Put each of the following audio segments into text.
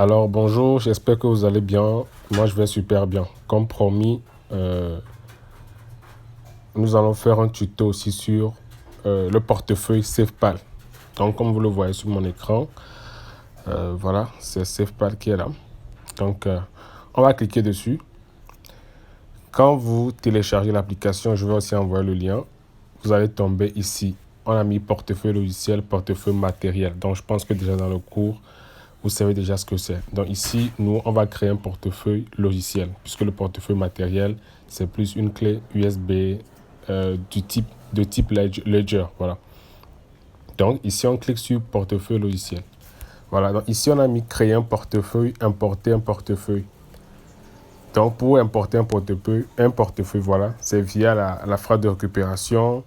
Alors bonjour, j'espère que vous allez bien. Moi je vais super bien. Comme promis, nous allons faire un tuto aussi sur le portefeuille SafePal. Donc comme vous le voyez sur mon écran, voilà, c'est SafePal qui est là. Donc on va cliquer dessus. Quand vous téléchargez l'application, je vais aussi envoyer le lien. Vous allez tomber ici. On a mis portefeuille logiciel, portefeuille matériel. Donc je pense que déjà dans le cours, vous savez déjà ce que c'est. Donc ici, nous, on va créer un portefeuille logiciel, puisque le portefeuille matériel, c'est plus une clé USB de type Ledger. Voilà. Donc ici, on clique sur portefeuille logiciel. Voilà. Donc ici, on a mis créer un portefeuille, importer un portefeuille. Donc pour importer un portefeuille, voilà, c'est via la phrase de récupération,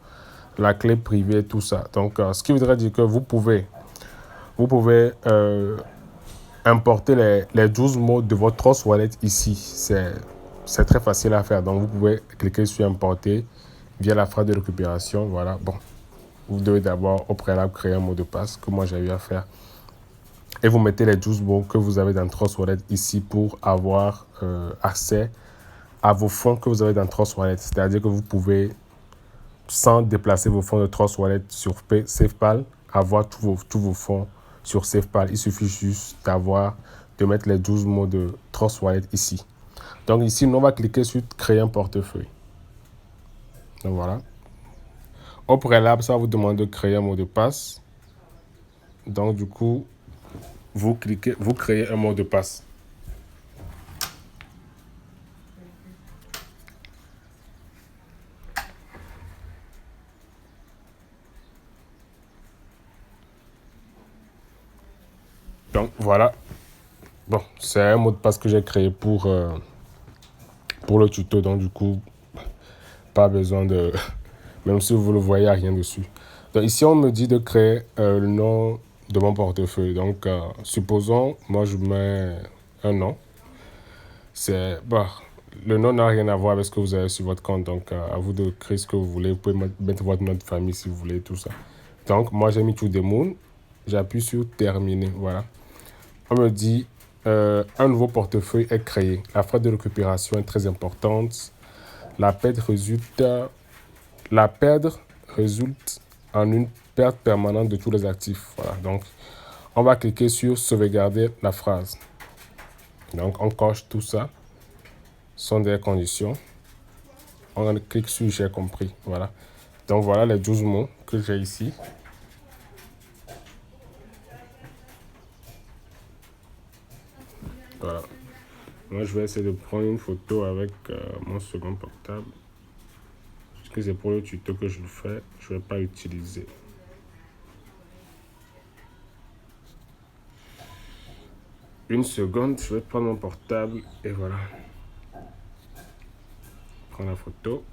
la clé privée, tout ça. Donc ce qui voudrait dire que vous pouvez importer les 12 mots de votre Trust Wallet ici. C'est très facile à faire. Donc, vous pouvez cliquer sur importer via la phrase de récupération. Voilà. Bon, vous devez d'abord au préalable créer un mot de passe que moi j'ai eu à faire. Et vous mettez les 12 mots que vous avez dans Trust Wallet ici pour avoir accès à vos fonds que vous avez dans Trust Wallet. C'est-à-dire que vous pouvez, sans déplacer vos fonds de Trust Wallet sur SafePal, avoir tous vos fonds sur SafePal. Il suffit juste de mettre les 12 mots de Trust Wallet ici. Donc ici, nous, on va cliquer sur créer un portefeuille. Donc voilà. Au préalable, ça va vous demander de créer un mot de passe. Donc du coup, vous créez un mot de passe. Donc voilà. Bon, c'est un mot de passe que j'ai créé pour le tuto. Donc du coup, pas besoin de... Même si vous le voyez, il n'y a rien dessus. Donc ici, on me dit de créer le nom de mon portefeuille. Donc, supposons, moi, je mets un nom. Bah, le nom n'a rien à voir avec ce que vous avez sur votre compte. Donc, à vous de créer ce que vous voulez. Vous pouvez mettre votre nom de famille si vous voulez, tout ça. Donc, moi, j'ai mis To The Moon. J'appuie sur Terminer. Voilà. On me dit, un nouveau portefeuille est créé. La phrase de récupération est très importante. La perte résulte La perdre résulte en une perte permanente de tous les actifs. Voilà, donc on va cliquer sur sauvegarder la phrase. Donc on coche tout ça, sont des conditions. On clique sur j'ai compris. Voilà. Donc voilà les 12 mots que j'ai ici. Voilà. Moi je vais essayer de prendre une photo avec mon second portable. Parce que c'est pour le tuto que je le fais. Je ne vais pas utiliser. Une seconde, je vais prendre mon portable et voilà. Prends la photo.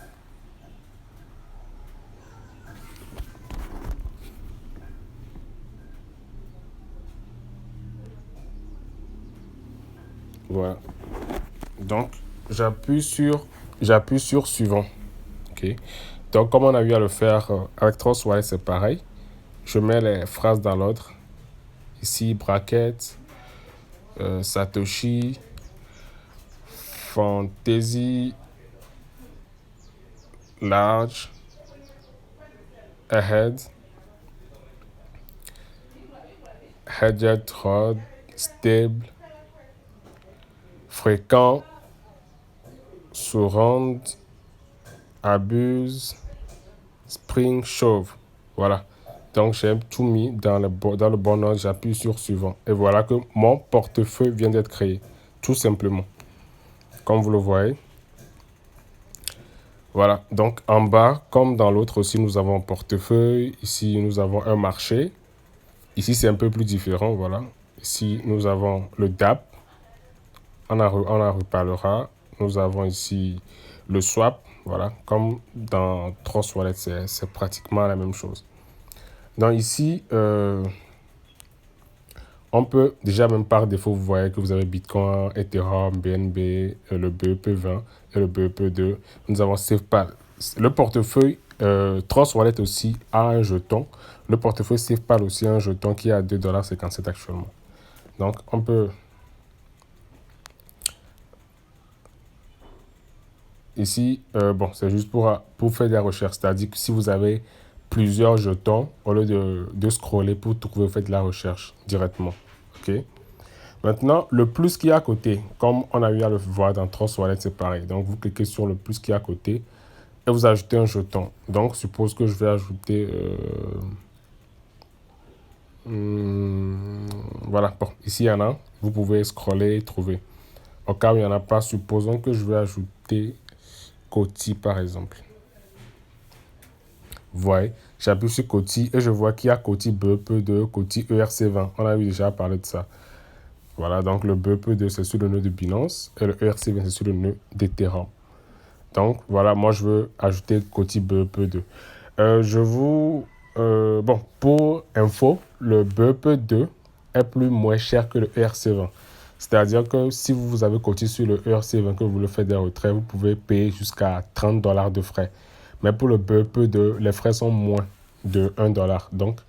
Voilà. Donc, j'appuie sur suivant. OK. Donc, comme on a eu à le faire avec Trustwise, c'est pareil. Je mets les phrases dans l'ordre. Ici, bracket, Satoshi, Fantasy, Large, Ahead, Hedged Rod, Stable, Fréquent, Surround, Abuse, Spring, Chauve. Voilà. Donc, j'ai tout mis dans le bon ordre. J'appuie sur suivant. Et voilà que mon portefeuille vient d'être créé. Tout simplement. Comme vous le voyez. Voilà. Donc, en bas, comme dans l'autre aussi, nous avons un portefeuille. Ici, nous avons un marché. Ici, c'est un peu plus différent. Voilà. Ici, nous avons le DAP. On en reparlera. Nous avons ici le swap. Voilà. Comme dans Trust Wallet, c'est pratiquement la même chose. Donc ici, on peut déjà même par défaut, vous voyez que vous avez Bitcoin, Ethereum, BNB, le BEP20 et le BEP2. Nous avons SafePal. Le portefeuille Trust Wallet aussi a un jeton. Le portefeuille SafePal aussi a un jeton qui est à 2,57 $ actuellement. Donc on peut ici, bon, c'est juste pour faire des recherches. C'est-à-dire que si vous avez plusieurs jetons, au lieu de scroller pour trouver, vous faites de la recherche directement. OK? Maintenant, le plus qui est à côté, comme on a eu à le voir dans Trust Wallet, c'est pareil. Donc, vous cliquez sur le plus qui est à côté et vous ajoutez un jeton. Donc, suppose que je vais ajouter... voilà, bon, ici, il y en a. Vous pouvez scroller et trouver. Au cas où il n'y en a pas, supposons que je vais ajouter Coty, par exemple. Vous voyez, j'appuie sur Coty et je vois qu'il y a Coty BEP2, Coty ERC20. On a eu déjà parlé de ça. Voilà, donc le BEP2, c'est sur le nœud de Binance et le ERC20, c'est sur le nœud d'Ethereum. Donc, voilà, moi, je veux ajouter Coty BEP2. Bon, pour info, le BEP2 est plus moins cher que le ERC20. C'est-à-dire que si vous avez coté sur le ERC20 que vous le faites des retraits, vous pouvez payer jusqu'à $30 de frais. Mais pour le BEP2, les frais sont moins de $1. Donc,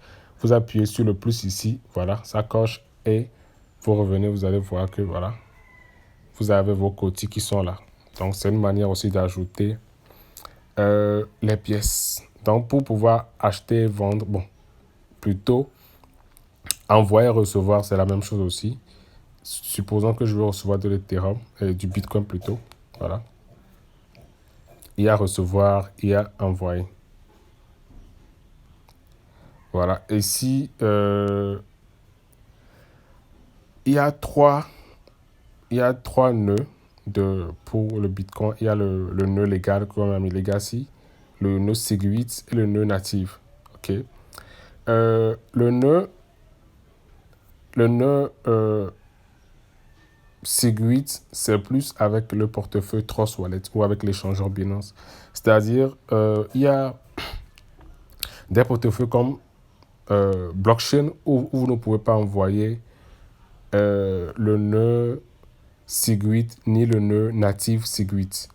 vous appuyez sur le plus ici, voilà, ça coche et vous revenez, vous allez voir que voilà, vous avez vos cotis qui sont là. Donc, c'est une manière aussi d'ajouter les pièces. Donc, pour pouvoir acheter, vendre, bon, plutôt envoyer, recevoir, c'est la même chose aussi. Supposons que je veux recevoir de l'Ethereum, du Bitcoin plutôt. Voilà. Il y a recevoir, il y a envoyer. Voilà. Et si il y a trois nœuds pour le Bitcoin. Il y a le nœud légal, comme on a mis Legacy, le nœud Segwit et le nœud native. OK. Le nœud Segwit, c'est plus avec le portefeuille Trust Wallet ou avec l'échangeur Binance. C'est-à-dire, il y a des portefeuilles comme blockchain où vous ne pouvez pas envoyer le nœud Segwit ni le nœud native Segwit.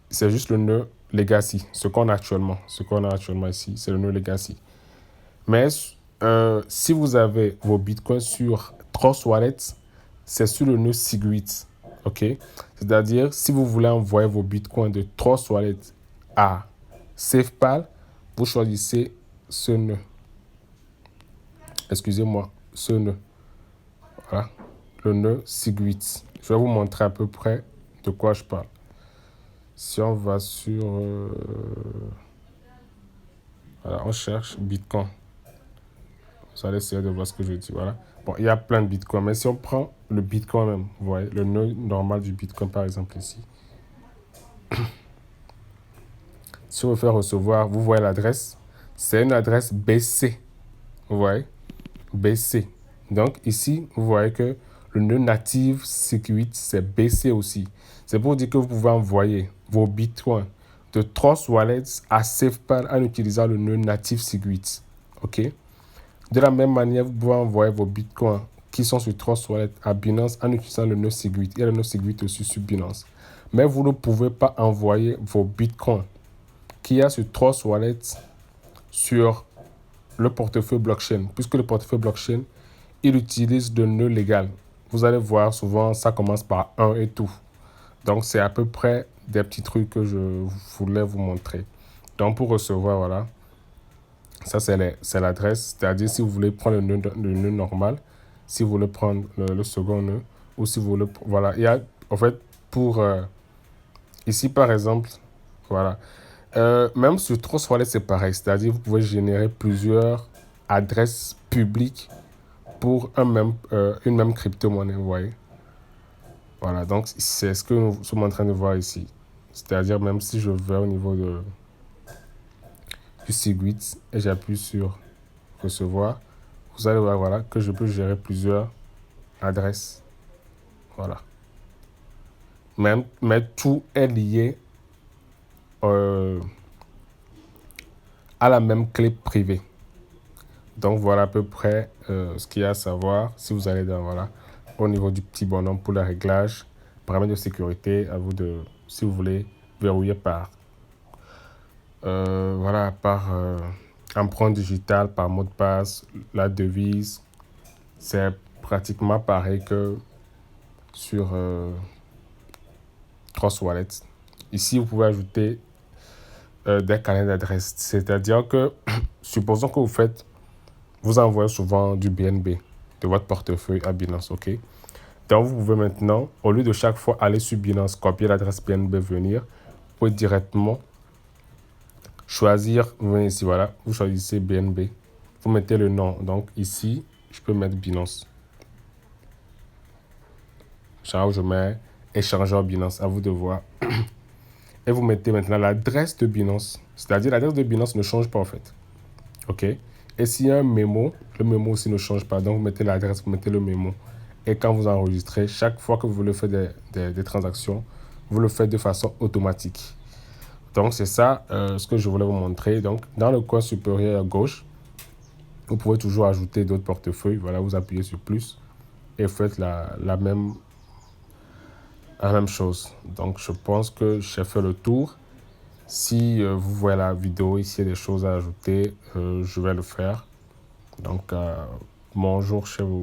C'est juste le nœud Legacy, ce qu'on a actuellement. Ce qu'on a actuellement ici, c'est le nœud Legacy. Mais si vous avez vos bitcoins sur Trust Wallet, c'est sur le nœud Segwit. OK? C'est-à-dire, si vous voulez envoyer vos bitcoins de Trust Wallet à SafePal, vous choisissez ce nœud. Excusez-moi, ce nœud. Voilà, le nœud Segwit. Je vais vous montrer à peu près de quoi je parle. Si on va sur... voilà, on cherche Bitcoin. Vous allez essayer de voir ce que je dis. Voilà. Bon, il y a plein de Bitcoin. Mais si on prend le Bitcoin même, vous voyez, le nœud normal du Bitcoin, par exemple, ici. Si on veut faire recevoir, vous voyez l'adresse. C'est une adresse BC. Vous voyez? BC. Donc, ici, vous voyez que le nœud native Segwit, c'est BC aussi. C'est pour dire que vous pouvez envoyer vos bitcoins de Trust Wallet à SafePal en utilisant le nœud native Segwit. OK? De la même manière, vous pouvez envoyer vos bitcoins qui sont sur Trust Wallet à Binance en utilisant le nœud Segwit. Il y a le nœud Segwit aussi sur Binance. Mais vous ne pouvez pas envoyer vos bitcoins qu'il y a sur Trust Wallet sur le portefeuille blockchain. Puisque le portefeuille blockchain, il utilise le nœud légal. Vous allez voir, souvent, ça commence par 1 et tout. Donc, c'est à peu près des petits trucs que je voulais vous montrer. Donc, pour recevoir, voilà, ça, c'est l'adresse. C'est-à-dire, si vous voulez prendre le nœud normal, si vous voulez prendre le second nœud, ou si vous voulez... Voilà, il y a, en fait, pour... ici, par exemple, voilà. Même sur Trust Wallet, c'est pareil. C'est-à-dire, vous pouvez générer plusieurs adresses publiques pour une même crypto-monnaie, vous voyez. Voilà, donc c'est ce que nous sommes en train de voir ici. C'est-à-dire, même si je vais au niveau du Segwit et j'appuie sur recevoir, vous allez voir voilà, que je peux gérer plusieurs adresses. Voilà. Mais tout est lié à la même clé privée. Donc voilà à peu près ce qu'il y a à savoir. Si vous allez dans, voilà, au niveau du petit bonhomme pour le réglage, paramètres de sécurité, à vous de, si vous voulez, verrouiller par, voilà, par empreinte digitale, par mot de passe, la devise. C'est pratiquement pareil que sur Trust Wallet. Ici, vous pouvez ajouter des carnets d'adresses. C'est-à-dire que, supposons que vous envoyez souvent du BNB de votre portefeuille à Binance, ok? Donc, vous pouvez maintenant, au lieu de chaque fois aller sur Binance, copier l'adresse BNB, venir, vous pouvez directement choisir, vous venez ici, voilà, vous choisissez BNB. Vous mettez le nom. Donc, ici, je peux mettre Binance. Genre, je mets échangeur Binance, à vous de voir. Et vous mettez maintenant l'adresse de Binance. C'est-à-dire, l'adresse de Binance ne change pas, en fait. OK? Et s'il y a un mémo, le mémo aussi ne change pas. Donc, vous mettez l'adresse, vous mettez le mémo. Et quand vous enregistrez, chaque fois que vous voulez faire des transactions, vous le faites de façon automatique. Donc, c'est ça ce que je voulais vous montrer. Donc, dans le coin supérieur à gauche, vous pouvez toujours ajouter d'autres portefeuilles. Voilà, vous appuyez sur plus et faites la même chose. Donc, je pense que j'ai fait le tour. Si vous voyez la vidéo, ici il y a des choses à ajouter, je vais le faire. Donc, bonjour chez vous.